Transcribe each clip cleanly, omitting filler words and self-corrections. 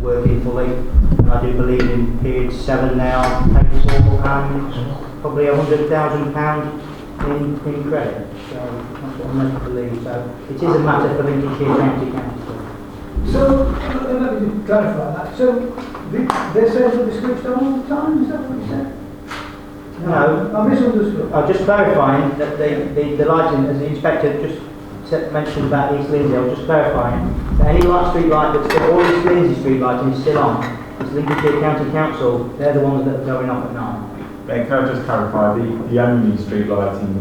working fully. And I do believe in period 7 now, takes probably £100,000 in credit. So that's what I'm led to believe. So it is a matter for Lincolnshire County Council. So, let me clarify that. So, they say will be switched on all the time, is that what you said? No. I misunderstood. I'm just clarifying that the lighting, as the inspector just mentioned about East Lindsay, I was just clarifying that any street light that's still, all East Lindsay street lighting is still on. It's Lincolnshire County Council, they're the ones that are going off at night. Ben, can I just clarify, the only street lighting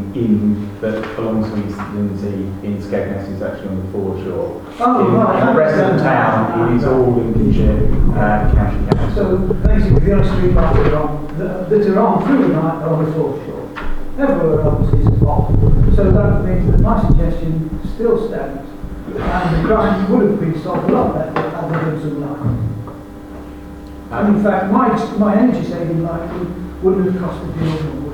that belongs to East Lindsay in Skegness is actually on the foreshore. Oh, right. In the rest of the town, it is all Lincolnshire County Council. So, basically, the only street lights that are on through the night are on the foreshore. Everywhere else is off. So that means that my suggestion still stands. And the crime would have been solved a lot better had there been some light. And in fact, my energy saving light wouldn't have cost a deal more.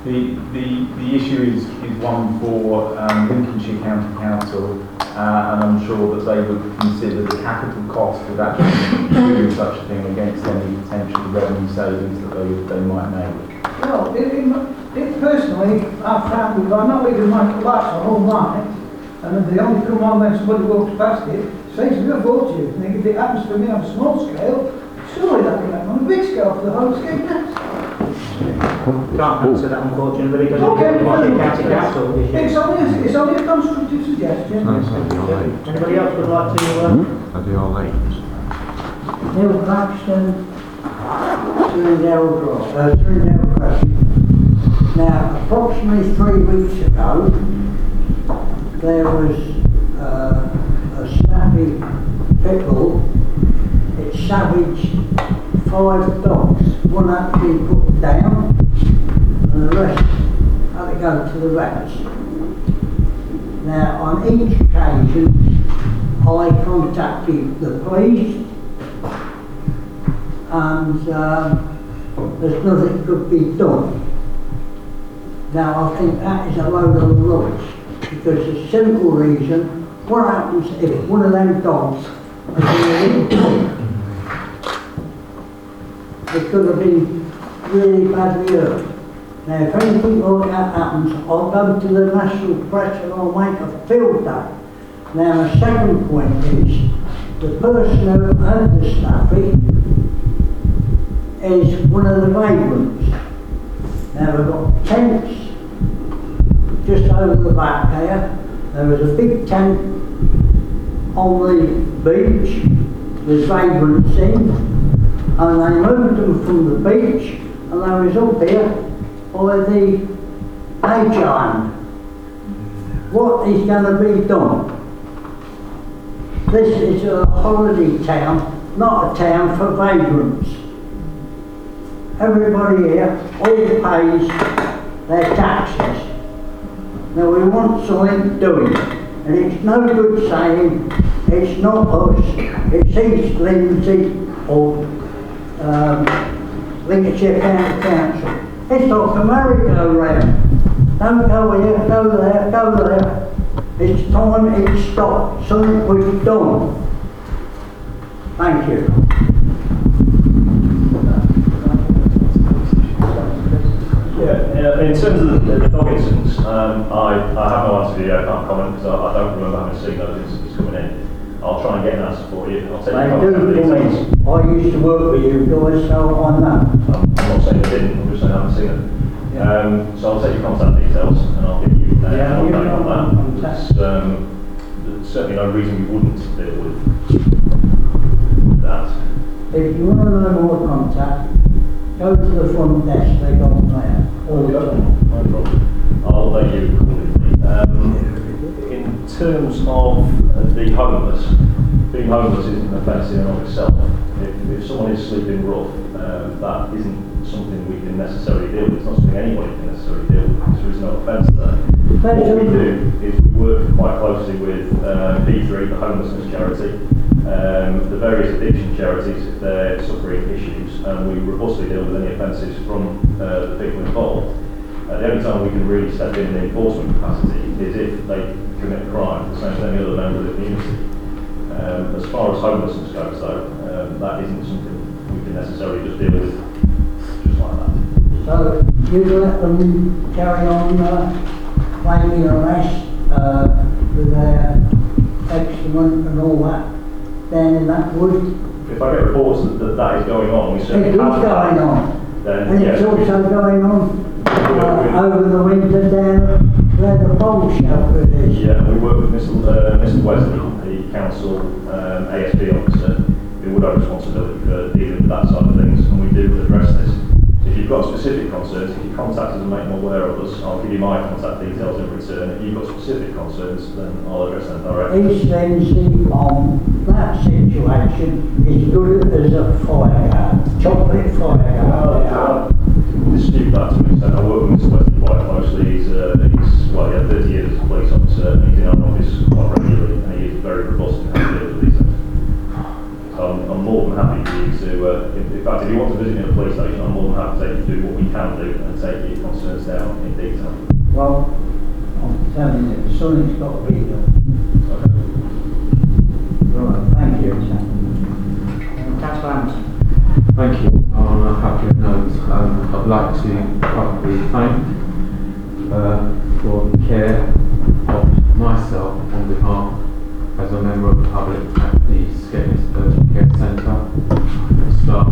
The issue is one for Lincolnshire County Council, and I'm sure that they would consider the capital cost of actually doing such a thing against any potential revenue savings that they might make. Well, it personally, I've found that I'm not leaving my lights on all night, and they only come on when somebody walks past it, saves me a fortune. And if it happens for me on a small scale, surely that can happen on a big scale for the whole skegness. Can't answer that unfortunately because Okay, it's a county council issue. It's only a constructive suggestion. Anybody else would like to? Are they all late? Neil Claxton, Turndale Crescent. Now, approximately 3 weeks ago, there was a snappy pit bull. It savaged 5 dogs. One had to be put down, and the rest had to go to the vets. Now, on each occasion, I contacted the police, and there's nothing could be done. Now, I think that is a load of rubbish, because the simple reason, what happens if one of them dogs has been a little pig? It could have been really badly hurt. Now, if anything like that happens, I'll go to the national press and I'll make a field day. Now, the second point is, the person who had the snappy is one of the vagrants. Now, we've got tents just over the back there. There was a big tent on the beach with vagrants in. And they moved them from the beach, and they was up here by the nature land. What is going to be done? This is a holiday town, not a town for vagrants. Everybody here all pays their taxes. Now we want something doing, and it's no good saying it's not us, it's East Lindsay or Lincolnshire County Council. It's like a merry-go-round. Don't go here, go there, go there. It's time it stopped. Something was done. Thank you. Yeah, in terms of the dog incidents, I have no answer to you. I can't comment because I don't remember having seen those incidents coming in. I'll try and get an answer for you. I'll take I used to work with you guys, so I know. I'm not saying I didn't, I'm just saying I haven't seen it. Yeah. So I'll take your contact details and I'll give you an update on that. There's certainly no reason we wouldn't deal with that. If you want to know more contact, go to the front desk, they got there all the time. No problem. I'll let you accordingly. In terms of the homeless, being homeless isn't an offence in and of itself. If someone is sleeping rough, that isn't something we can necessarily deal with. It's not something anybody can necessarily deal with because there is no offence there. What we do is we work quite closely with P3, the homelessness charity, the various addiction charities if they're suffering issues, and we robustly deal with any offences from the people involved. The only time we can really step in the enforcement capacity is if they commit a crime, the same as any other member of the community. As far as homelessness goes though, that isn't something we can necessarily just deal with just like that. So you let them carry on claiming a mess with their excrement and all that down in that wood? If I get reports that is going on, we certainly It is have going on. Then, And it's yes, also going on over the winter down where the pole shelter is. yeah, we work with Mr. Wesley, the council ASB officer, who would have responsibility for dealing with that side of things, and we do address this. If you've got specific concerns, if you contact us and make them aware of us, I'll give you my contact details in return. If you've got specific concerns, then I'll address them directly. East Lindsay on that situation is good as a fire guard, chocolate fire guard. Dispute that to an extent. I work with Mr. Wesley quite closely. He's he had 30 years as a police officer, and he's in our office quite regularly, and he is very robust in how he deals with these things. So I'm more than happy for you to, in fact, if you want to visit me at the police station, I'm more than happy to take you through what we can do and take your concerns down in detail. Well, I'm telling you, something's got to be done. Okay. Right, thank you. Councillor Anderson. Thank you. On a happy note, I'd like to publicly thank for the care of myself on behalf as a member of the public at the Skegness Urgent Care Centre. The staff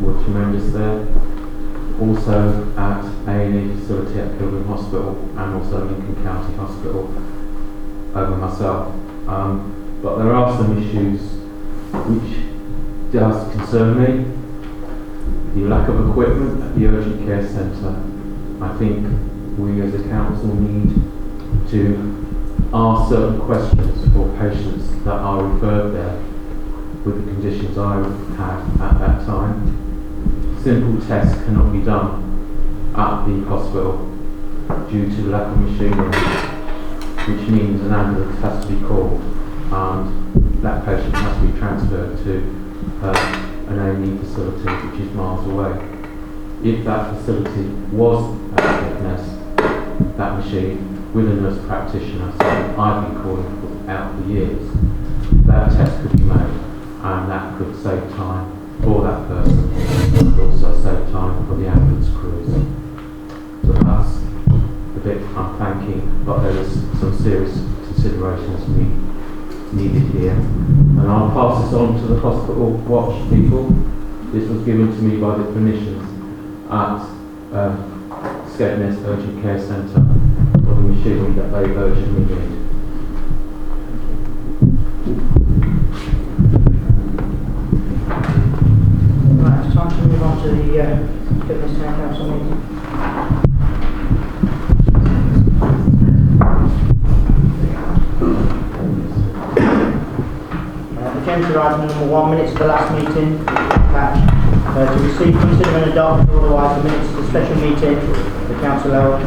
were tremendous there. Also at A&E facility at Pilgrim Hospital and also Lincoln County Hospital over myself. But there are some issues which does concern me. The lack of equipment at the urgent care centre. I think we as a council need to ask certain questions for patients that are referred there with the conditions I had at that time. Simple tests cannot be done at the hospital due to the lack of machinery, which means an ambulance has to be called and that patient has to be transferred to an A&E facility which is miles away. If that facility was at skegness, that machine with a nurse practitioner, something I've been calling for out for years, that test could be made and that could save time for that person and also save time for the ambulance crews. So that's the bit I'm thanking, but there is some serious considerations needed here. And I'll pass this on to the hospital watch people. This was given to me by the clinicians at Skegness Urgent Care Centre for the machinery that they urgently need. Right, it's time to move on to the Skegness Town Council meeting. Agenda item number 1, minutes of the last meeting. To receive, consider and adopt, or otherwise the minutes of the special meeting the council held.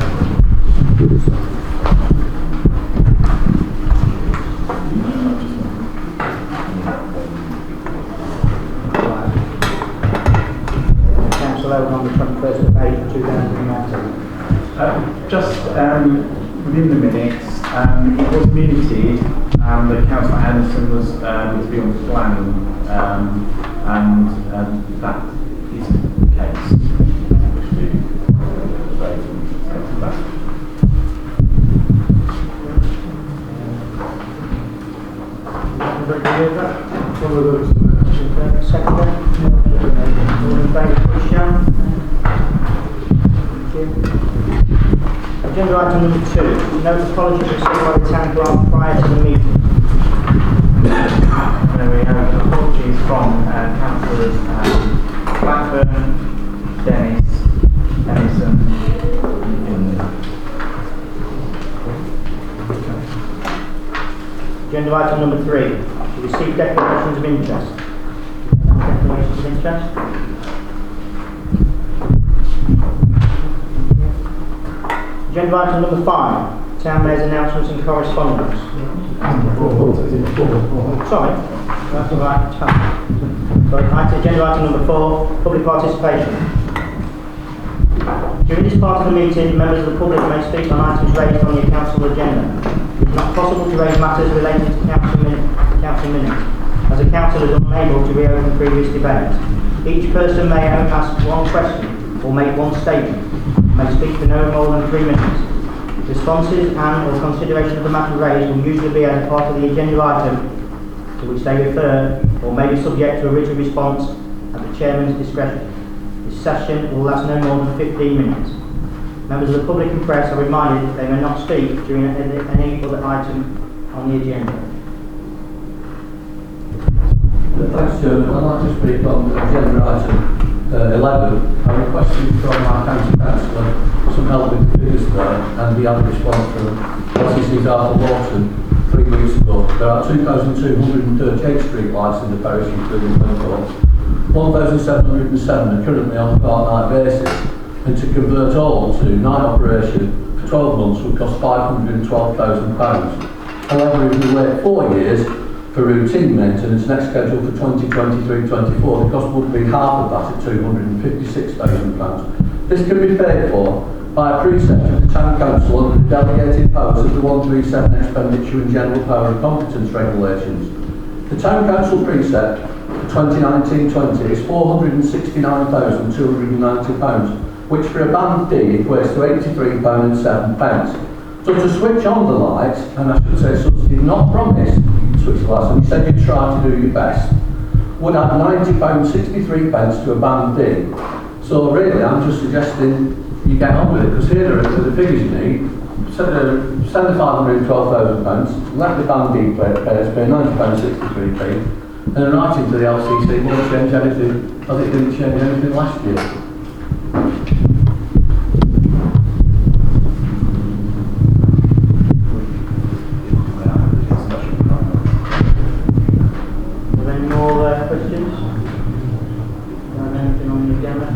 Council held on the 21st of April 2019. Just within the minutes, it was minuted that Councillor Anderson was to be on planning, and that isn't the case. Which we Second. All in favour, push down. Thank you. Agenda item number 2. Note apologies received by the town clerk prior to the meeting. And we have apologies from councillors Blackburn, Dennis, Emerson, and Agenda item number 3. To receive declarations of interest. Declarations of interest. Agenda item number 5. Town Mayor's announcements and correspondence. Sorry, that's the right time. Sorry, agenda item number 4. Public participation. During this part of the meeting, members of the public may speak on items raised on the council agenda. It is not possible to raise matters relating to council minutes. as the council is unable to reopen previous debate. Each person may ask one question or make one statement, may speak for no more than 3 minutes. Responses and or consideration of the matter raised will usually be as a part of the agenda item to which they refer, or may be subject to a written response at the chairman's discretion. This session will last no more than 15 minutes. Members of the public and press are reminded that they may not speak during any other item on the agenda. Thanks, Chairman. I'd like to speak on agenda item 11. I requested from our county councillor some help with the figures there, and we had a response from LCC's Arthur Lawson 3 weeks ago. There are 2,238 street lights in the parish, including Glencoe. 1,707 are currently on a part-night basis, and to convert all to night operation for 12 months would cost £512,000. However, if we wait 4 years for routine maintenance next scheduled for 2023-24, the cost would be half of that at £256,000. This can be paid for by a precept of the Town Council under the delegated powers of the 137 Expenditure and General Power and Competence Regulations. The Town Council precept for 2019-20 is £469,290, which for a band D equates to £83.07. So to switch on the lights, and I should say such did not promise switch the lights, and you said you'd try to do your best, would add £90.63 to a band D. So really I'm just suggesting you get on with it, because here are the figures you need. Send the £512,000, let the band D payers pay £90.63p, and then writing to the LCC won't change anything, as it didn't change anything last year. Are there any more questions? Anything on the agenda?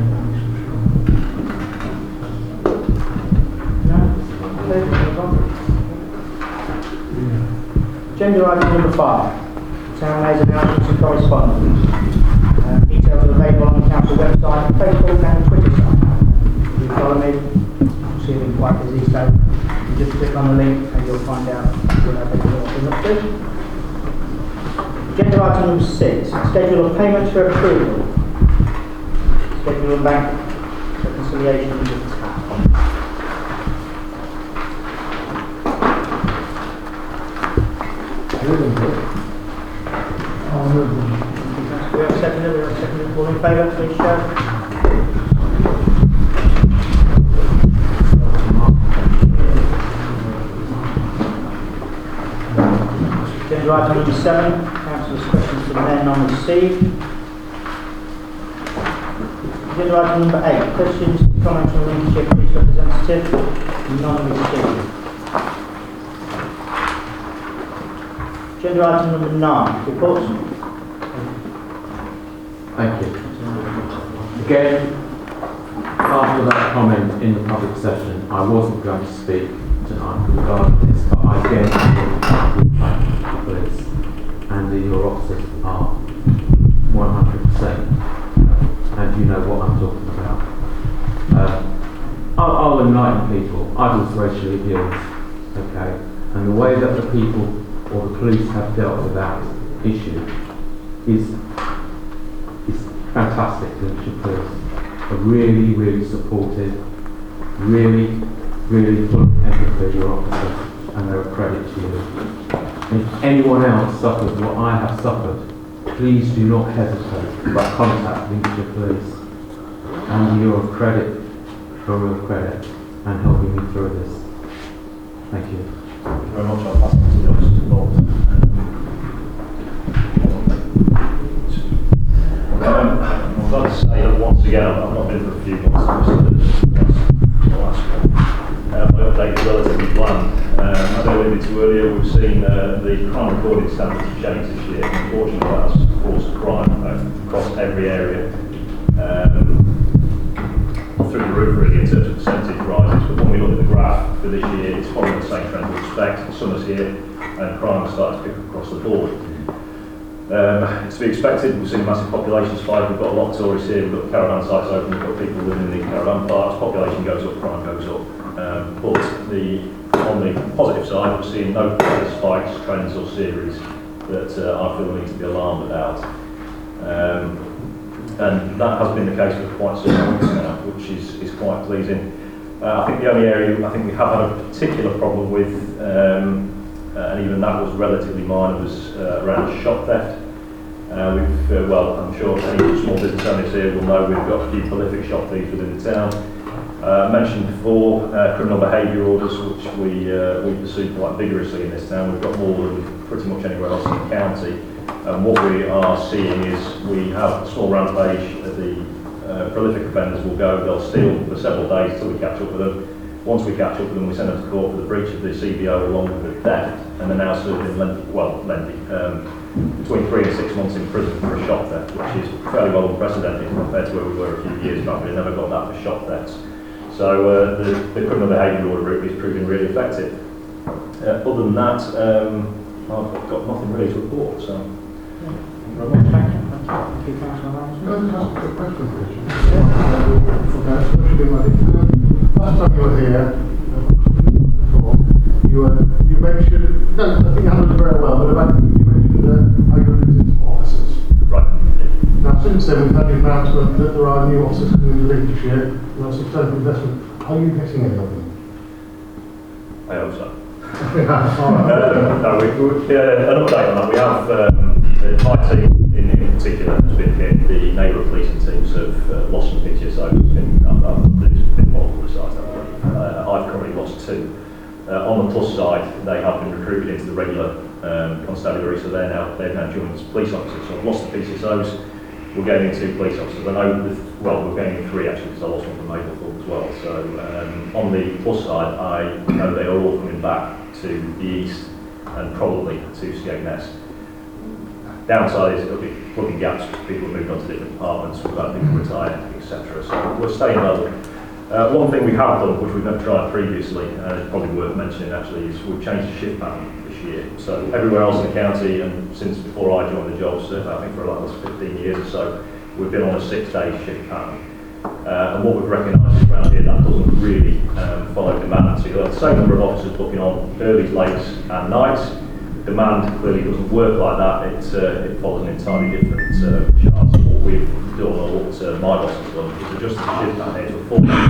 No? Okay, move on. Agenda item number 5. Town Mayor's announcements and correspondence. Details are available on the council website, Facebook and Twitter site. If you follow me, I'm seeing quite busy, so you just click on the link and you'll find out what I've been up to. Agenda item number 6. Schedule of payments for approval. Schedule of bank reconciliation with tax. We have a second. All in favour, please show. Agenda item number 7. Councillor's questions for the mayor non-received. Agenda item number 8. Questions, comments from the Lincolnshire Police representative, non-received. Agenda item number 9. Reports. Thank you. Again, after that comment in the public session, I wasn't going to speak tonight regarding this, but I again thank the police and your officers are 100%, and you know what I'm talking about. I'll enlighten people. I was racially abused, okay, and the way that the people or the police have dealt with that issue is fantastic. The police are really supportive, really full of empathy, your officers, and they're a credit to you. And if anyone else suffers what I have suffered, please do not hesitate but contact Lincolnshire Police, and you're a credit, for real credit, and helping me through this. Thank you. Thank you very much. I'll pass it to the officers involved. I'm glad to say that once again, I've not been for a few months, so the last one. My update is relatively bland. As I alluded to earlier, we've seen the crime recording standards change this year. Unfortunately, that's caused crime across every area. Through the roof really in terms of percentage rises, but when we look at the graph for this year, it's following the same trend we expect. The summer's here and crime has started to pick up across the board. It's to be expected. We've seen a massive population spike. We've got a lot of tourists here. We've got caravan sites open. We've got people living in the caravan parks. Population goes up, crime goes up. But on the positive side, we're seeing no spikes, trends or series that I feel the need to be alarmed about. And that has been the case for quite some months now, which is quite pleasing. I think the only area I think we have had a particular problem with, and even that was relatively minor, was around shop theft. Well, I'm sure any small business owners here will know we've got a few prolific shop thieves within the town. Mentioned before, criminal behaviour orders, which we pursue quite vigorously in this town. We've got more than pretty much anywhere else in the county. And what we are seeing is we have a small rampage. The prolific offenders will go, they'll steal for several days until we catch up with them. Once we catch up with them, we send them to court for the breach of the CBO along with the theft, and they're now serving between 3 and 6 months in prison for a shop theft, which is fairly well unprecedented compared to where we were a few years back. We never got that for shop thefts. So the criminal behaviour order route is proving really effective. Other than that, I've got nothing really to report. So. Thank you. Thank you, Councillor Lawrence. Can I just ask a question, Richard? Last time you were here, you mentioned, no, I think you handled it very well, but about you mentioned how you're losing officers. Right. Now, since then, we've had the announcement that there are new officers coming into Lincolnshire, and a substantial investment. Are you getting any of them? I hope so. All right. No, an update on that. We have my team in particular has been hit. The neighbourhood policing teams have lost some pictures, so it's been well publicised. I've currently lost 2. On the plus side, they have been recruited into the regular constabulary, so they've now joined as police officers. So I've lost the PCSOs. We're gaining 2 police officers. I know, we're gaining 3 actually, because I lost one from Maplethorpe as well. So on the plus side, I know they are all coming back to the east and probably to Skegness. Downside is there'll be plugging gaps because people have moved on to different departments, we've had people retire, etc. So we're staying level. One thing we have done, which we've never tried previously, and it's probably worth mentioning actually, is we've changed the shift pattern this year. So everywhere else in the county, and since before I joined the job, I think for the last 15 years or so, we've been on a 6-day shift pattern. And what we've recognised is around here that doesn't really follow demand. So you've got the same number of officers booking on early, late and nights. Demand clearly doesn't work like that. It follows an entirely different chart. So what we've done, or what my boss has done, is adjust the shift pattern here to a full day.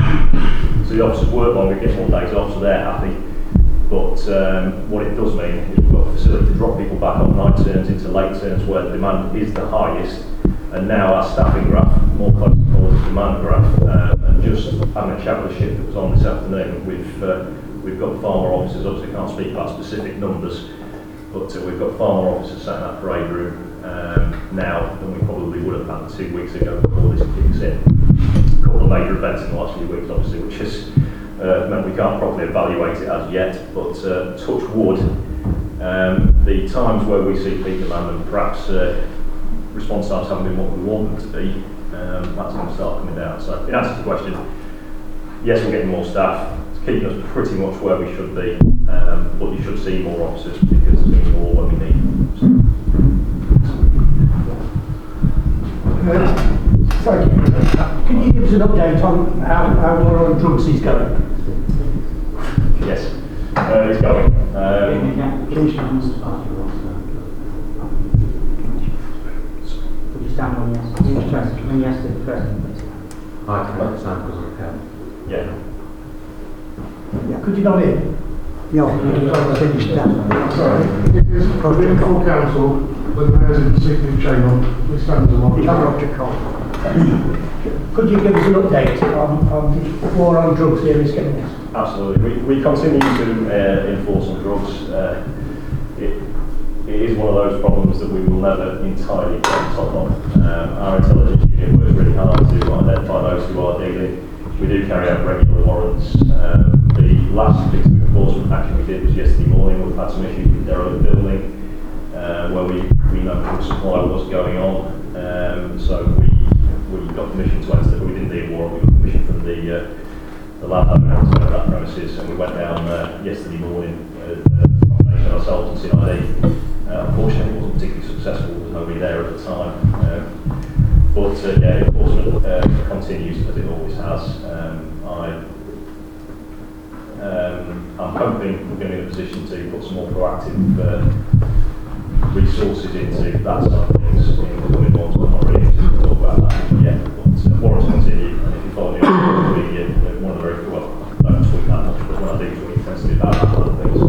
So the officers work longer, get more days off, so they're happy. But what it does mean is we've got a facility to drop people back on night turns into late turns where the demand is the highest. And now our staffing graph, more closely follows the demand graph. And just having a chat with the shift that was on this afternoon, we've got far more officers. Obviously, can't speak about specific numbers. But we've got far more officers sat in that parade room now than we probably would have had 2 weeks ago before this kicks in. A couple of major events in the last few weeks, obviously, which has meant we can't properly evaluate it as yet. But touch wood, the times where we see peak demand and perhaps response times haven't been what we want them to be, that's going to start coming down. So in answer to the question, yes, we're getting more staff. Keeping us pretty much where we should be, but you should see more officers because there's going to be more when we need them. Thank you. Can you give us an update on how war on drugs is going? Yes, it's going. Could you stand on yes to the president, please? I can stand because I can. Yeah. Yeah, could you not hear? No, finish that. Sorry. It is within full council, when the mayor's in the secret chamber, we stand as a one. Could you give us an update on the war on drugs here in Skegness? Absolutely. We continue to enforce on drugs. It is one of those problems that we will never entirely get on top of. Our intelligence unit works really hard to identify those who are dealing. We do carry out regular warrants. The last bit of enforcement action we did was yesterday morning. We've had some issues with derelict building where we know drug supply was going on. So we got permission to enter, but we didn't need a warrant. We got permission from the landowner to enter that premises, and we went down yesterday morning with a combination of ourselves and CID. Unfortunately, it wasn't particularly successful. There was nobody there at the time. But yeah, enforcement continues as it always has. I'm hoping we're going to be in a position to put some more proactive resources into that side of things in the coming months. We're not ready to talk about that yet, but more to continue. And if you follow me on social media, one of the very, well, I don't tweet that much, but when I do tweet, it tends to be about that kind of thing. So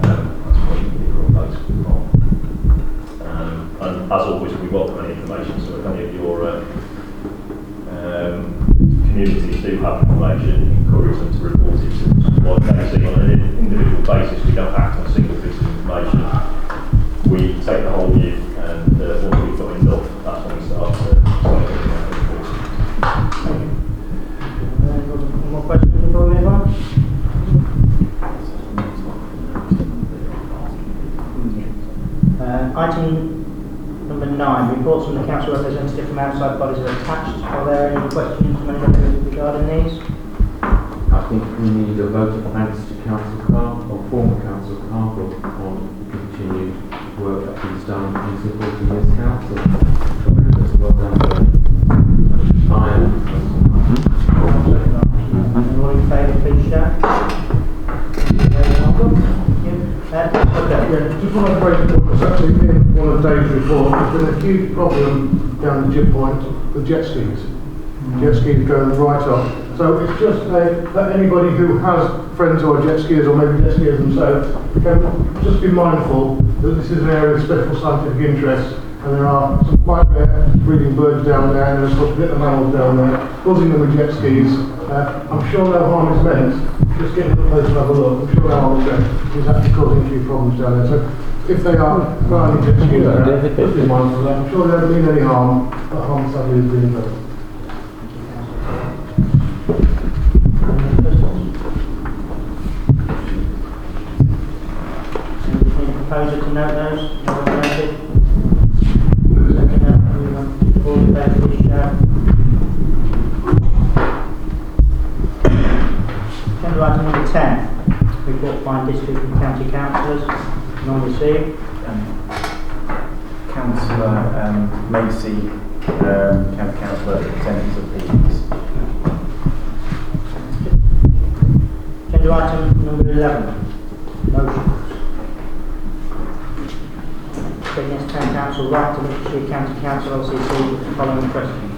that's where you can get your place from. And as always, we welcome any information. So if any of your communities do have information, encourage them to report it to us. Like Nancy, on an individual basis, we don't act on a single piece of information. We take the whole view, and once we've got enough, that's when we start looking at reports. Any more questions before we move on? Item number 9, reports from the council representative from outside bodies are attached. Are there any questions from anybody regarding these? I think we need a vote of thanks to Councillor Clark, or former Councillor Clark, on continued work that he's done in supporting this council. Tremendous, well done. Anyone in favour, please shout. Yeah, just want to break the point. It's actually in one of Dave's reports. There's been a huge problem down the Jib Point with jet skis. Jet skis going right up. So it's just that anybody who has friends who are jet skiers or maybe jet skiers themselves can just be mindful that this is an area of special scientific interest, and there are some quite rare breeding birds down there, and there's of course little mammals down there, buzzing them with jet skis. I'm sure no harm is meant. Just get to the place and have a look. I'm sure no harm is meant. It's actually causing a few problems down there. So if they are flying jet skis around, just be mindful of that. I'm sure they don't mean any harm, but harm sadly is being done. Proposer to note those? No one noted? Second note, all in favour, please shout. Agenda item number 10, report by district and county councillors, none received. Councillor Macy, County Councillor, representatives of these. Agenda item number 11, motions. Skegness Town Council right to Lincolnshire County Council LCC with the following questions.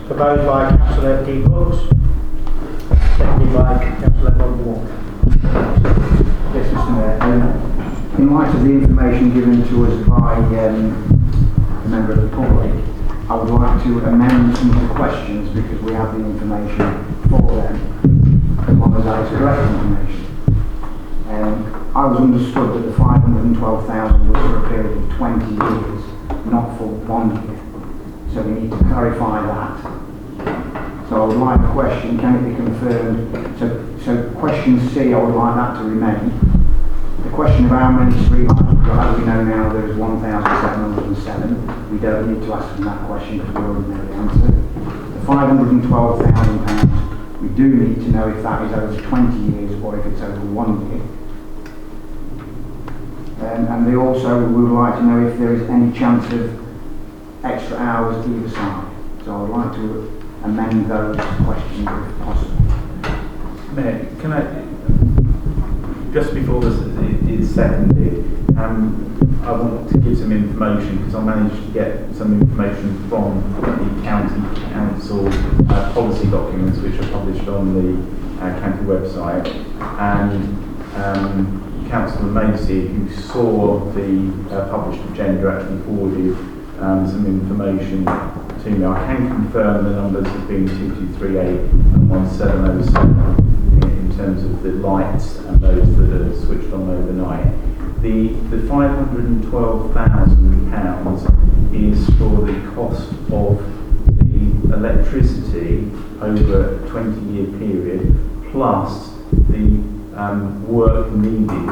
Proposed by Councillor D. Brooks, seconded by Councillor Bob Walker. Yes, Mr. Mayor. In light of the information given to us by a member of the public, I would like to amend some of the questions because we have the information for them, as long as that is correct information. I was understood that the 512,000 was for a period of 20 years, not for 1 year. So we need to clarify that. So I would like a question, can it be confirmed? So question C, I would like that to remain. The question of how many streetlights we've got, as we know now there is 1,707. We don't need to ask them that question because we already know the answer. The £512,000, we do need to know if that is over 20 years or if it's over 1 year. And they also would like to know if there is any chance of extra hours either side. So I would like to amend those questions if possible. Mayor, can I, just before this is seconded, I want to give some information because I managed to get some information from the County Council policy documents which are published on the county website, and Councillor Macy, who saw the published agenda, actually forwarded some information to me. I can confirm the numbers have been 2238 and 1707 in terms of the lights and those that are switched on overnight. The £512,000 is for the cost of the electricity over a 20-year period, plus the work needed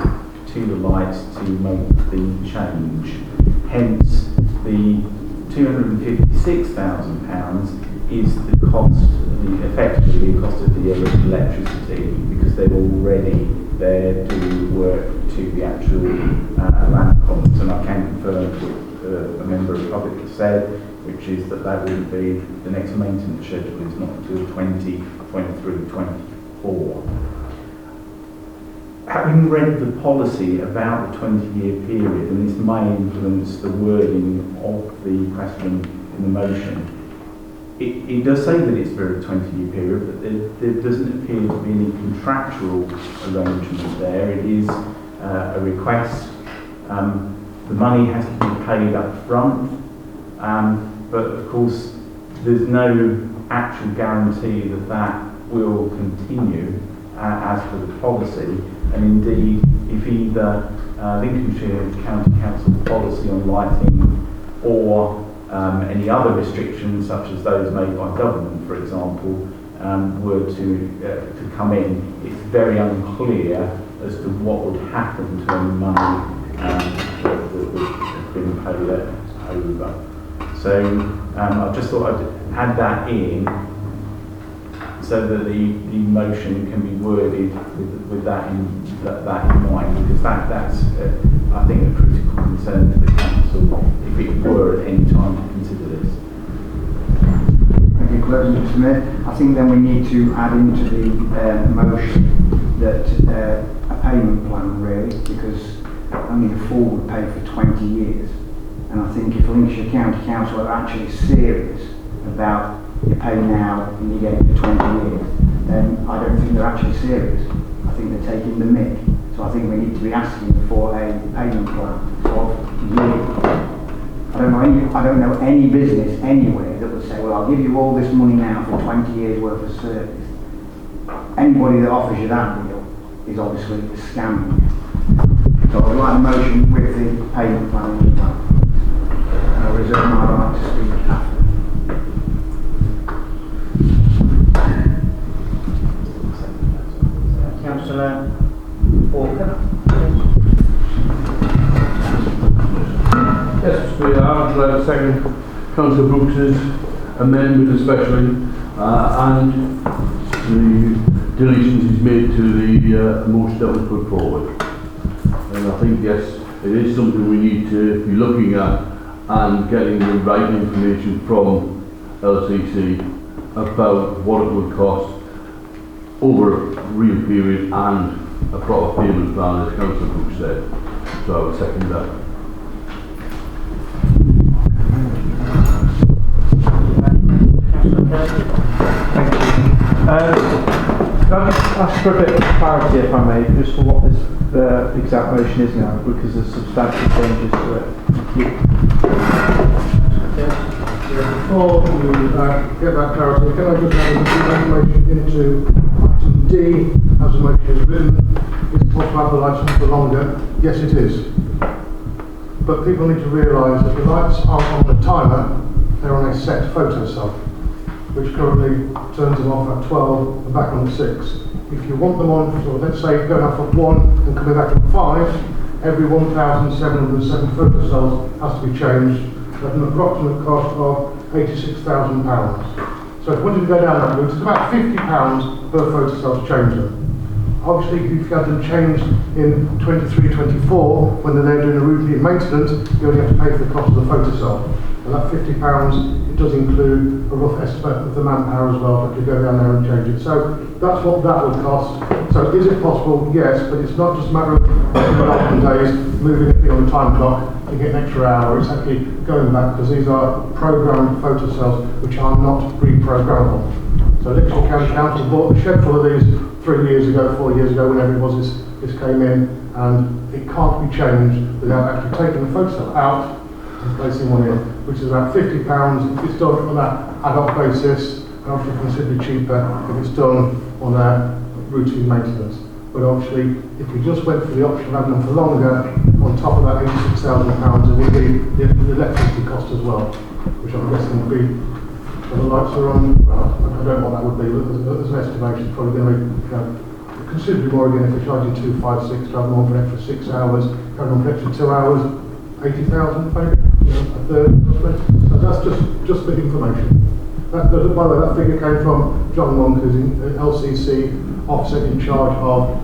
to the lights to make the change. Hence, the £256,000 is the cost, effectively the cost of the electricity, because they're already there doing work to the actual lamp points. And I can confirm what a member of the public has said, which is that will be the next maintenance schedule is not until 2023-24. having read the policy about the 20-year period, and this may influence the wording of the question in the motion, it does say that it's for a 20-year period, but there doesn't appear to be any contractual arrangement there. It is a request. The money has to be paid up front, but of course there's no actual guarantee that that will continue as per the policy. And indeed, if either Lincolnshire County Council policy on lighting or any other restrictions, such as those made by government, for example, were to come in, it's very unclear as to what would happen to any money that has been paid over. So I just thought I'd add that in, so that the motion can be worded with that in mind, because that's I think a critical concern to the council if it were at any time to consider this. Thank you, Clerk. Mr. Mayor, I think then we need to add into the motion that a payment plan, really, because only the four would pay for 20 years. And I think if Lincolnshire County Council are actually serious about you pay now and you get it for 20 years, then I don't think they're actually serious. I think they're taking the mick. So I think we need to be asking for a payment plan of years. I don't know any business anywhere that would say, well, I'll give you all this money now for 20 years worth of service. Anybody that offers you that deal is obviously scamming you. So I'd like a motion with the payment plan as well. I reserve my right to speak after. Councillor Walker. Yes, we are. I'd like to second Councillor Brooks's amendment especially, and the deletions he's made to the motion that was put forward. And I think, yes, it is something we need to be looking at and getting the right information from LCC about what it would cost over a real period and a proper payment plan, as Councillor Brooks said. So I would second that. Thank you. Can I just ask for a bit of clarity, if I may, just for what this exact motion is now, because there's substantial changes to it. Thank you. Before you get that clarity, can I just add a bit of information into item D, as the motion is written? Is it possible to have the lights for longer? Yes, it is. But people need to realise that the lights aren't on a timer, they're on a set photo cell, which currently turns them off at 12 and back on at 6. If you want them on, so let's say going off at 1 and coming back at 5, every 1,707 photo cells has to be changed at an approximate cost of £86,000. So if you wanted to go down that route, it's about £50 per photo cell to change them. Obviously, if you had them changed in 23-24, when they're doing a routine maintenance, you only have to pay for the cost of the photo cell. And that £50, it does include a rough estimate of the manpower as well that could go down there and change it. So that's what that would cost. So is it possible? Yes, but it's not just a matter of olden days moving it on the time clock to get an extra hour. It's actually going back, because these are programmed photo cells which are not reprogrammable. So Lincolnshire County Council bought a shed full of these 3 years ago, 4 years ago, whenever it was this came in, and it can't be changed without actually taking the photo cell out and placing one in, which is about £50 if it's done on that ad hoc basis, and obviously considerably cheaper if it's done on a routine maintenance. But obviously, if we just went for the option of having them for longer, on top of that £86,000, it would be the electricity cost as well, which I'm guessing would be, when the lights are on, well, I don't know what that would be, but there's an estimation, it's probably going to be considerably more again if you're charging 256 to have them on for an extra 6 hours, having them for an extra 2 hours, 80,000 maybe, a third. So that's just the information. By the way, that figure came from John Monk, who's in LCC officer in charge of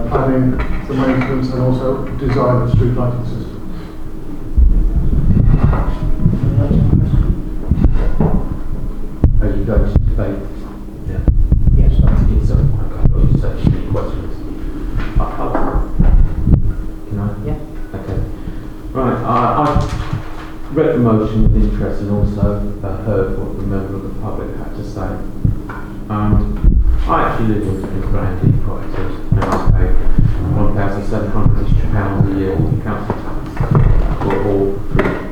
planning, the maintenance, and also design of the street lighting system. As you go to debate, Yes, sir. it's I've got any questions. motion with interest and also heard what the member of the public had to say. I actually live in Brandy properties and I pay £1,700 a year in council tax for all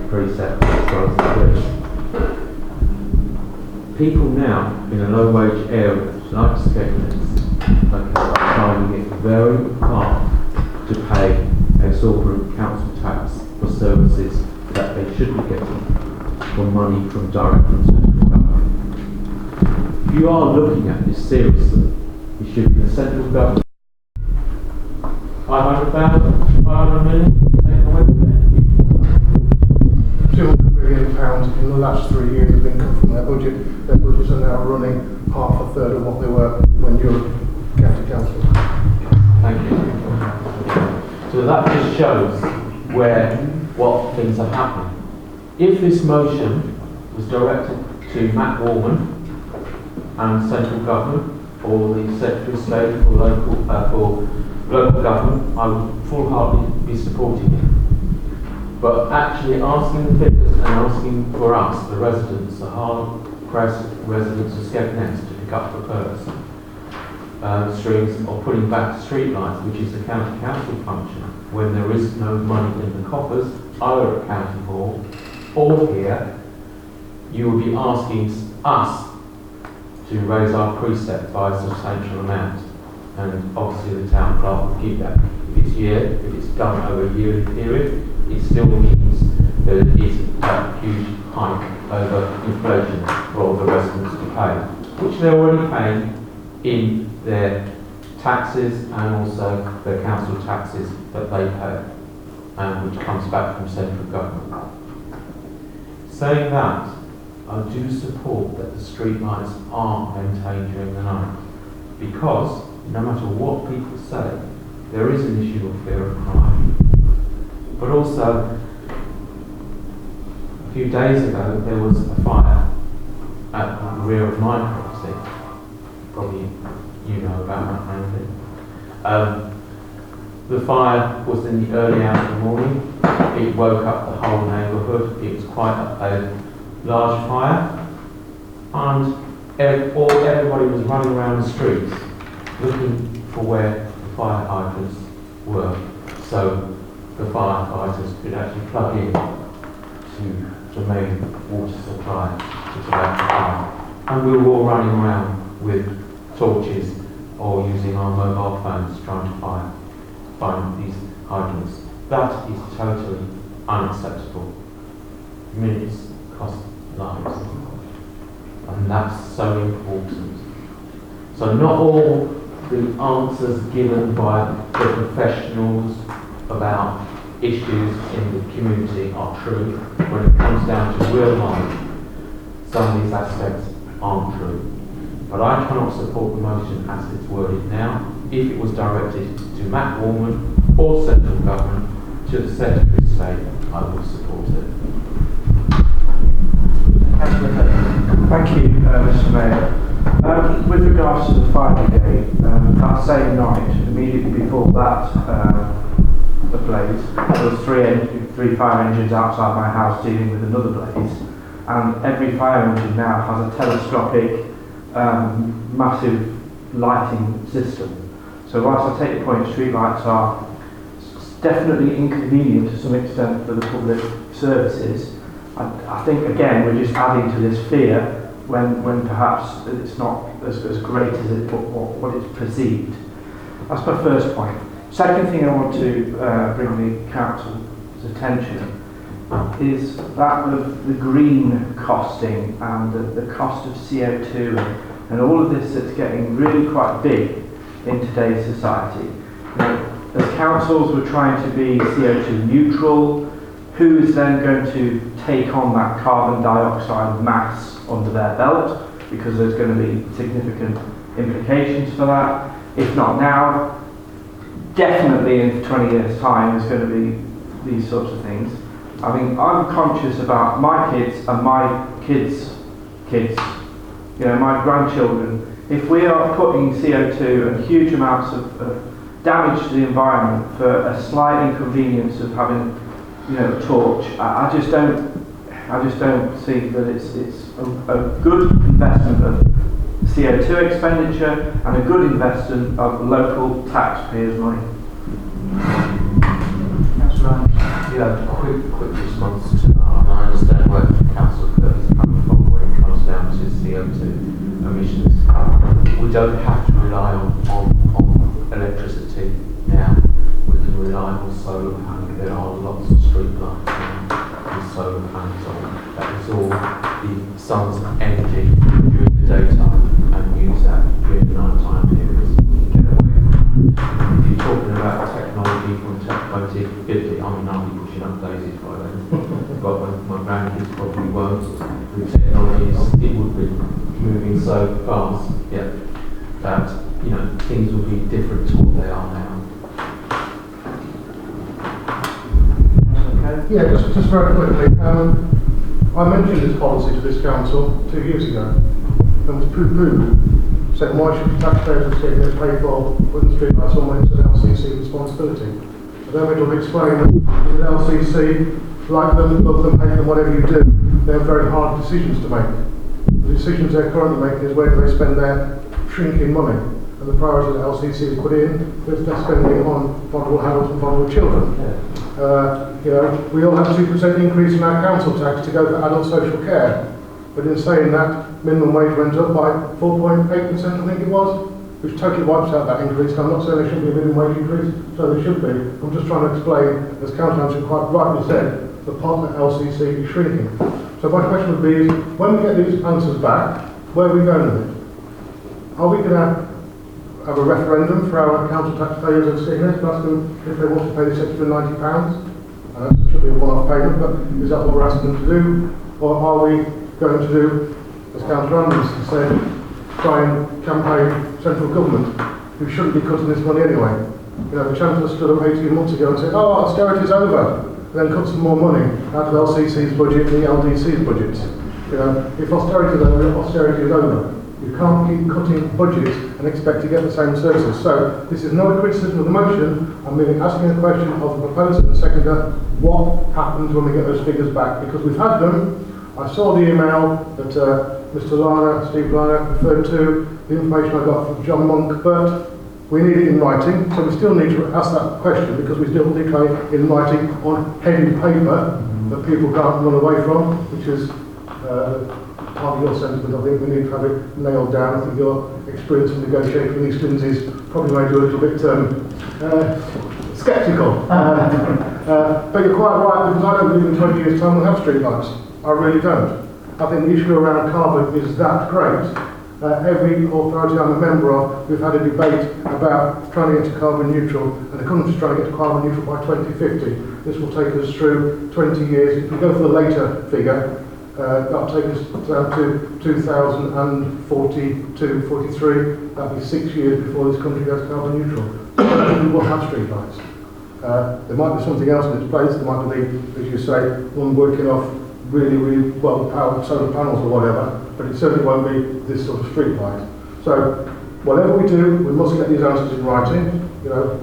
three sectors as well as the police. People now in a low wage area like skegness are finding it very hard to pay exorbitant council tax for services that they should be getting for money from direct from central government. If you are looking at this seriously, you should be the central government. 500,000, 500 million, taken away from £200 million in the last 3 years have been cut from their budget. Their budgets are now running half a third of what they were when you were county council. Thank you. So that just shows what things are happening. If this motion was directed to Matt Warman and central government, or the Secretary of State for local government, I would full-heartedly be supporting it. But actually asking the figures and asking for us, the residents, the hard-pressed residents of Skegness, to pick up the purse strings of putting back street lights, which is the county council function, when there is no money in the coffers, either at County Hall or here, you will be asking us to raise our precept by a substantial amount. And obviously the town clerk will give that. If it's done over a yearly period, it still means that it is a huge hike over inflation for all the residents to pay, which they're already paying in their taxes and also their council taxes that they pay, which comes back from central government. Saying that, I do support that the street lights are maintained during the night, because no matter what people say, there is an issue of fear of crime. But also, a few days ago, there was a fire at the rear of my property. Probably you know about that kind of thing. The fire was in the early hours of the morning. It woke up the whole neighbourhood. It was quite a large fire, and everybody was running around the streets looking for where the fire hydrants were, so the firefighters could actually plug in to the main water supply to put out the fire. And we were all running around with torches or using our mobile phones trying to find these hydrants. That is totally unacceptable. Minutes cost lives, and that's so important. So not all the answers given by the professionals about issues in the community are true. When it comes down to real life, some of these aspects aren't true. But I cannot support the motion as it's worded now. If it was directed to Matt Warman or central government, to the Secretary of State, I would support it. Thank you, Mr. Mayor. With regards to the fire brigade, that same night, immediately before that, the blaze, there was three fire engines outside my house dealing with another blaze, and every fire engine now has a telescopic, massive lighting system. So whilst I take the point, street lights are definitely inconvenient to some extent for the public services, I think again we're just adding to this fear when perhaps it's not as great as what it's perceived. That's my first point. Second thing I want to bring the council's attention is that of the green costing and the cost of CO2 and all of this that's getting really quite big in today's society. You know, as councils we're trying to be CO2 neutral, who is then going to take on that carbon dioxide mass under their belt, because there's going to be significant implications for that. If not now, definitely in 20 years' time there's going to be these sorts of things. I mean, I'm conscious about my kids and my kids' kids, you know, my grandchildren. If we are putting CO2 and huge amounts of damage to the environment for a slight inconvenience of having, you know, a torch, I just don't I just don't see that it's a good investment of CO2 expenditure and a good investment of local taxpayers' money. That's right. Yeah, quick response to that. And I understand where Councillor Curtis is coming from when it comes down to CO2 emissions. We don't have to rely on electricity now. We can rely on solar panels. There are lots of street lights with solar panels on that absorb the sun's energy during the daytime and use that during the nighttime periods. We can get away from it. If you're talking about technology from 2050, I mean, I'll be pushing up daisies by then, but my grandkids probably won't. With technology, it would be moving so fast, yeah, that, you know, things will be different to what they are now. Yeah, just very quickly. I mentioned this policy to this council 2 years ago and was poo-pooed, saying why should taxpayers of Skegness pay for putting streetlights on when it's an LCC responsibility. And then we'll explain that with an LCC, like them, love them, hate them, whatever you do, they have very hard decisions to make. The decisions they're currently making is where do they spend their shrinking money. And the priority that LCC has put in is they're spending on vulnerable adults and vulnerable children. You know, we all have a 2% increase in our council tax to go for adult social care. But in saying that, minimum wage went up by 4.8%, I think it was, which totally wipes out that increase. I'm not saying there should be a minimum wage increase, so there should be. I'm just trying to explain, as Councillor Anderson quite rightly said, the part that LCC is shrinking. So my question would be, when we get these answers back, where are we going with it? Are we going to have a referendum for our council taxpayers of Skegness to ask them if they want to pay this extra £90? That should be a one-off payment, but is that what we're asking them to do? Or are we going to do, as Councillor Anderson said, try and campaign central government, who shouldn't be cutting this money anyway? You know, the Chancellor stood up 18 months ago and said, oh, austerity's over, and then cut some more money out of LCC's budget and the LDC's budgets. You know, if austerity is over, austerity is over. You can't keep cutting budgets and expect to get the same services. So this is not a criticism of the motion. I'm merely asking a question of the proposer and seconder. What happens when we get those figures back? Because we've had them. I saw the email that Mr. Steve Lana referred to, the information I got from John Monk, but we need it in writing. So we still need to ask that question because we still need to have it in writing on headed paper that people can't run away from, which is part of your sentiment. I think we need to have it nailed down. I think your experience in negotiating these things is probably made you a little bit sceptical. But you're quite right, because I don't believe in 20 years' time we'll have streetlights. I really don't. I think the issue around carbon is that great. Every authority I'm a member of, we've had a debate about trying to get to carbon neutral, and the country's trying to get to carbon neutral by 2050. This will take us through 20 years. If we go for the later figure, that'll take us down to 2042, 43. That'll be 6 years before this country goes carbon neutral. We will have streetlights. There might be something else in its place. There might be, as you say, one working off really well powered solar panels or whatever, but it certainly won't be this sort of street light. So whatever we do, we must get these answers in writing. You know,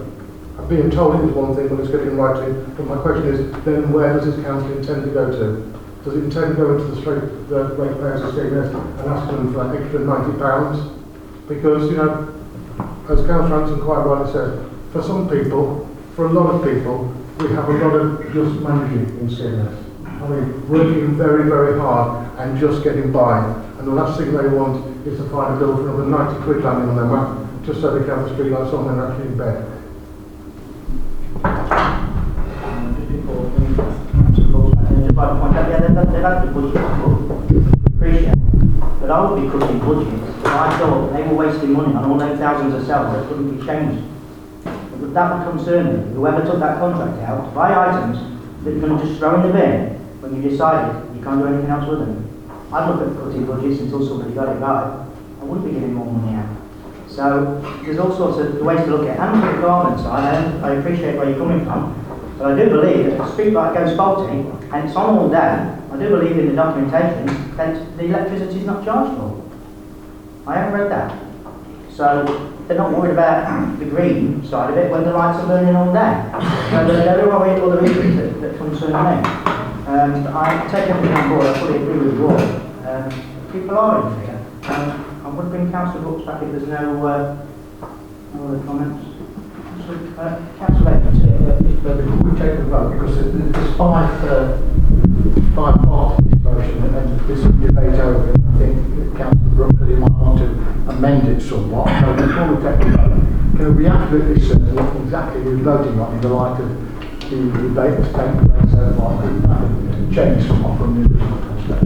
being told it is one thing, but it's getting in writing. But my question is, then where does this council intend to go to? Does it intend to go into the ratepayers of Skegness and ask them for that extra £90? Because, you know, as Councillor Anderson quite rightly said, for some people, for a lot of people, we have a lot of just managing in Skegness. I mean, working very hard and just getting by. And the last thing they want is to find a bill for another 90 quid landing on their map, just so they can have the streetlights on when they're actually in bed. They've had the budget appreciate, but I would be cutting budgets if I thought they were wasting money on all them thousands of cells that couldn't be changed. But that would concern me. Whoever took that contract out to buy items that you're going to just throw in the bin when you decided you can't do anything else with them. I'd look at cutting budgets until somebody got it right. I wouldn't be giving more money out. So there's all sorts of ways to look at it. And for the government side, I appreciate where you're coming from, but I do believe that if a street light goes faulty and it's on all day, I do believe in the documentation that the electricity is not chargeable. I haven't read that. So they're not worried about the green side of it when the lights are burning all day. So there are other issues that concern me. I take everything on board, I fully agree with Roy. People are in fear. I would bring Councillor Brooks back if there's no other comments. Councillor Evans, Before we take the vote, because there's five parts to this motion, and there's some debate over it. I think Councillor Brooks might want to amend it somewhat. So before we take the vote, can we be absolutely certain what exactly we're voting on in the light of the debate that's taken place so far? Could change somewhat from the original concept.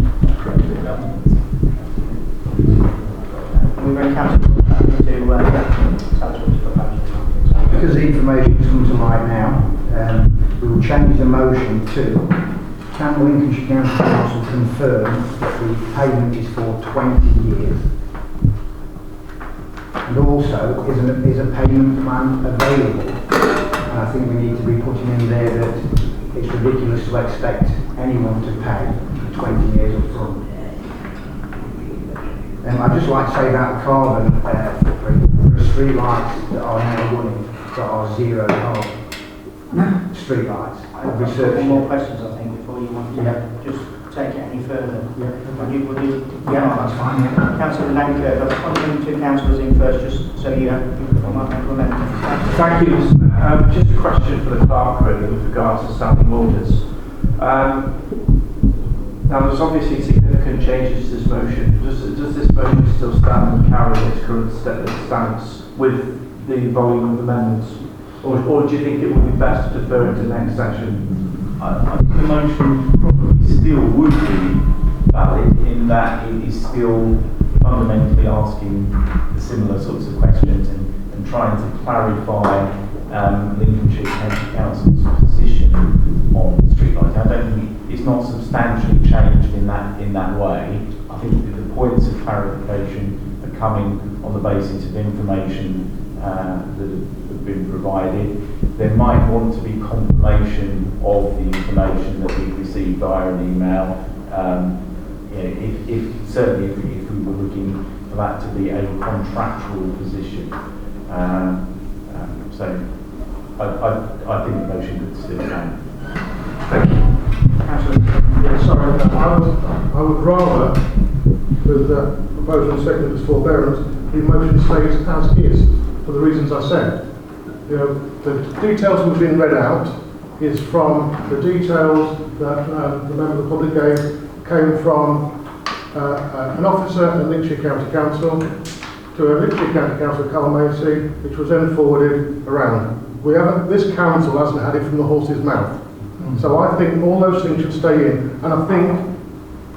we bring Councillor Brooks back to tell us what he's proposing? Because the information has come to light now, we will change the motion to can Lincolnshire County Council confirm that the payment is for 20 years? And also, is a payment plan available? And I think we need to be putting in there that it's ridiculous to expect anyone to pay for 20 years up front. I'd just like to say about carbon footprint. There are street lights that are now running that are zero carbon street lights. I've got a couple more questions, I think, before you want to just take it any further. That's fine, yeah. Councillor Lankirk, I'll bring two councillors in first, just so you might implement. Thank you, Mr. Mayor. Just a question for the clerk, really, with regards to standing orders. Now, there's obviously significant changes to this motion. Does this motion still stand and carry its current stance with the volume of amendments? Or do you think it would be best to defer it to the next session? I think the motion probably still would be valid in that it is still fundamentally asking the similar sorts of questions and trying to clarify Lincolnshire County Council's position on streetlights. I don't think it's not substantially changed in that way. I think that the points of clarification are coming on the basis of information that have been provided. There might want to be confirmation of the information that we've received via an email. Certainly if we were looking for that to be a contractual position. So I think the motion could still stand. Thank you. Sorry, I would rather, with the proposal and second as forbearance, the motion stays as is, for the reasons I said. You know, the details that have been read out is from the details that the member of the public came from an officer at Lincolnshire County Council to a Lincolnshire County Council Calamacy, which was then forwarded around. This council hasn't had it from the horse's mouth. So I think all those things should stay in, and I think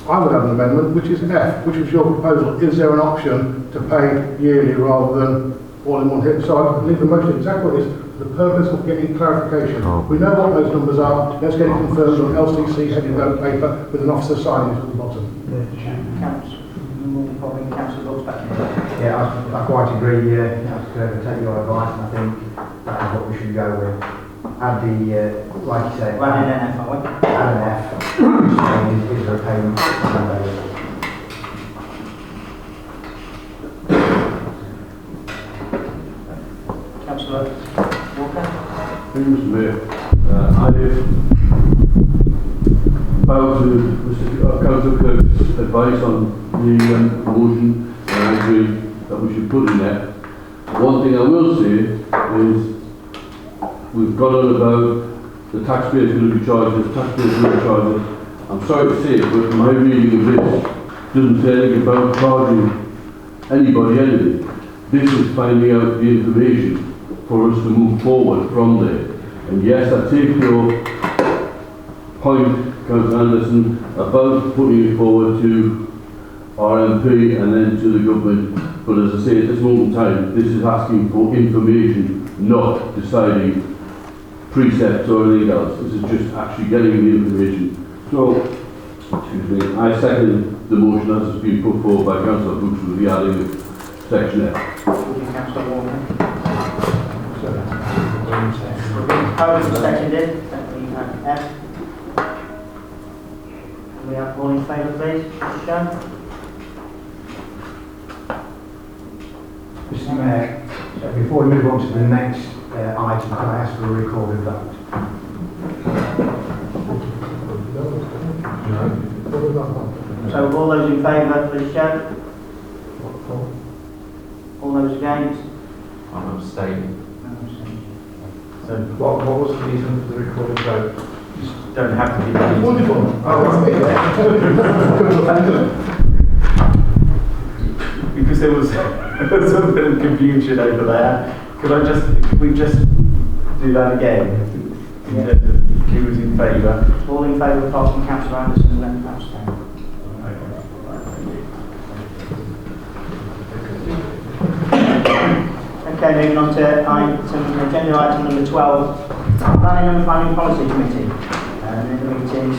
I would have an amendment, which is F, which was your proposal. Is there an option to pay yearly rather than all in one hit? So I leave the motion exactly what it is, for the purpose of getting clarification. We know what those numbers are. Let's get it confirmed on LCC headed note paper with an officer signing it at the bottom. Councillor Brooks back. Yeah, I quite agree. Take your advice, and I think that is what we should go with. Add the, like you say, Add an F, are we? add an F. Is there a payment available? Councillor Walker. Thank you, Mr. Mayor. I bow to Mr. Councillor Kirk's advice on the motion, and I agree that we should put in there. One thing I will say is we've got on about the taxpayers going to be charged, the taxpayers will be charged. I'm sorry to say it, but my reading of this doesn't say anything about charging anybody anything. This is finding out the information for us to move forward from there. And yes, I take your point, Councillor Anderson, about putting it forward to our MP and then to the government. But as I say, at this moment in time, this is asking for information, not deciding precepts or anything else. This is just actually getting the information. So, excuse me, I second the motion as has been put forward by Councillor Brooks with the adding of section F. Councillor Walker. Proposed and seconded. We have F. We have all in favour, please. Mr. Jones. Mr. Mayor, before we move on to the next item, can I ask for a recorded vote? So all those in favour, please show. All those against? I'm abstaining. So What was the reason for the recorded vote? just don't have to give any. Wonderful. Because there was a bit of confusion over there. Could we just do that again? Yeah. Who was in favour? All in favour apart from Councillor Anderson, then abstain. Okay, moving on to agenda item number 12, Planning and Planning Policy Committee. In the meetings.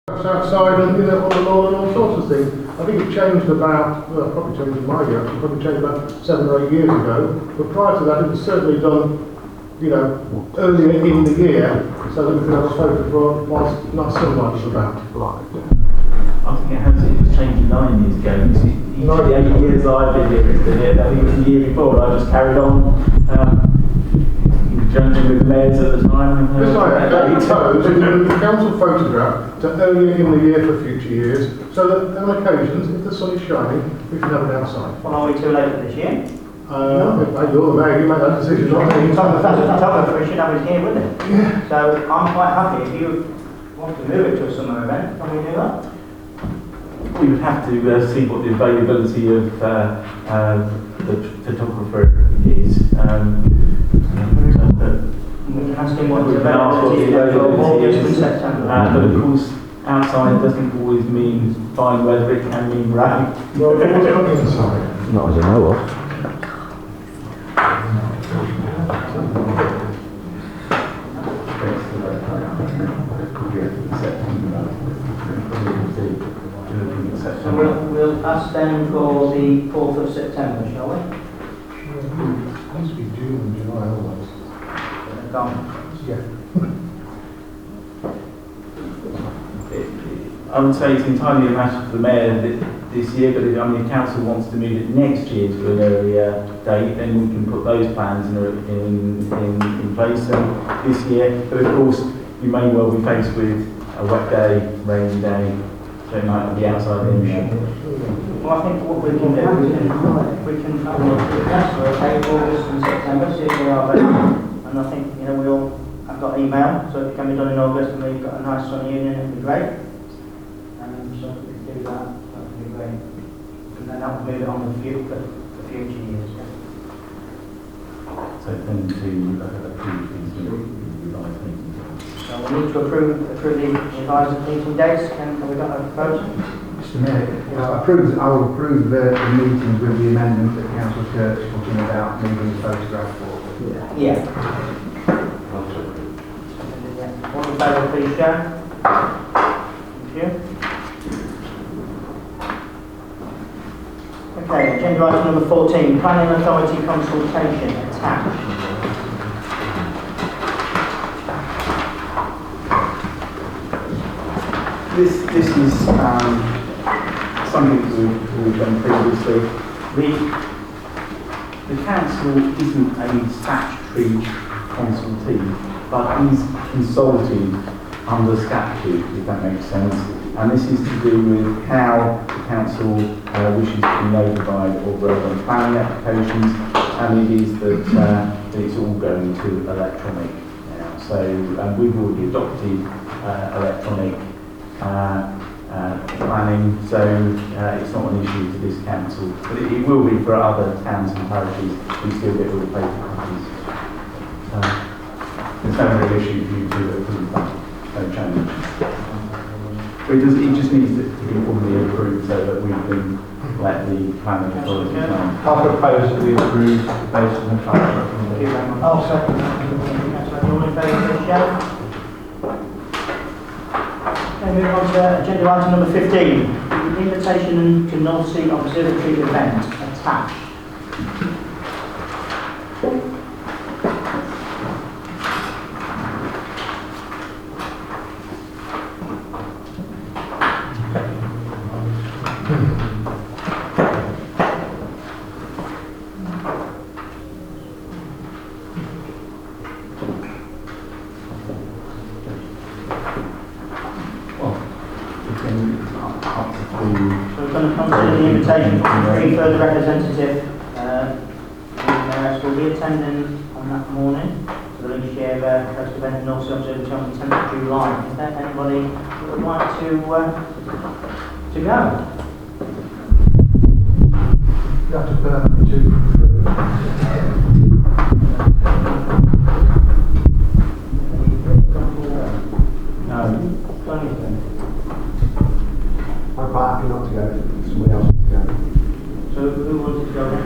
Outside and, you know, on the lawn and all sorts of things. I think it changed about, well, probably changed in my year, actually, probably changed about 7 or 8 years ago. But prior to that, it was certainly done, you know, earlier in the year, so that we could have a photo for whilst not sunlight was about. I think it was changed 9 years ago. Each of the 8 years I've been here, it's been here. I think it was the year before. I just carried on. Judging with the mayors at the time. This I propose the council photograph to earlier in the year for future years, so that on occasions, if the sun is shining, we can have it outside. Well, are we too late for this year? You're the mayor, you make that decision, not me. Photographer, we should have it here, wouldn't it? Yeah. So I'm quite happy if you want to move it to a summer event, can we do that? We would have to see what the availability of the photographer is. We can ask him what the availability is for August and September. But of course, outside doesn't always mean fine weather, it can mean rain. Well, it was inside. Not as I know of. So we'll ask them for the 4th of September, shall we? It needs to be June and July always. They're gone. Yeah. I would say it's entirely a matter for the mayor this year, but if the council wants to move it next year to an earlier date, then we can put those plans in place this year. But of course, you may well be faced with a wet day, rainy day, so it might not be outside the issue. Well, I think what we can do, we can have a look at that for August and September, see if they are available. And I think, you know, we all have got email, so if it can be done in August and we've got a nice sunny evening, it'd be great. So if we could do that, that would be great. And then that would move it on for future years. Yeah. So then to approve these revised meetings. So we need to approve the revised meeting dates. Have we got a proposal? Mr Mayor, I will approve the meetings with the amendment that Councillor Kurtz put in about moving the photograph forward. Yeah. All in favour, please show. Thank you. Okay, agenda item number 14, Planning Authority consultation attached. This is something we've done previously. The council isn't a statutory consultee, but is consulted under statute, if that makes sense. And this is to do with how the council wishes to be notified of relevant planning applications, and it is that it's all going to electronic now. So we've already adopted electronic planning, so it's not an issue to this council, but it will be for other towns and parishes who still get all the paper copies. There's no real issue for you to approve that, no change. It just needs to be formally approved so that we can let the planning authority know. I propose that we approve based on the council recommendation. I'll second that. All in favour, please show. Okay, move on to agenda item number 15, the invitation to North Sea Observatory event attached. So we're going to consider the invitation from three further representatives who will be attending on that morning to the Lincolnshire Coast event and also observatory on the 10th of July. Is there anybody who would like to go? You have to burn two through. No. I'm quite happy not to go, somebody else wants to go. So who wanted to go then?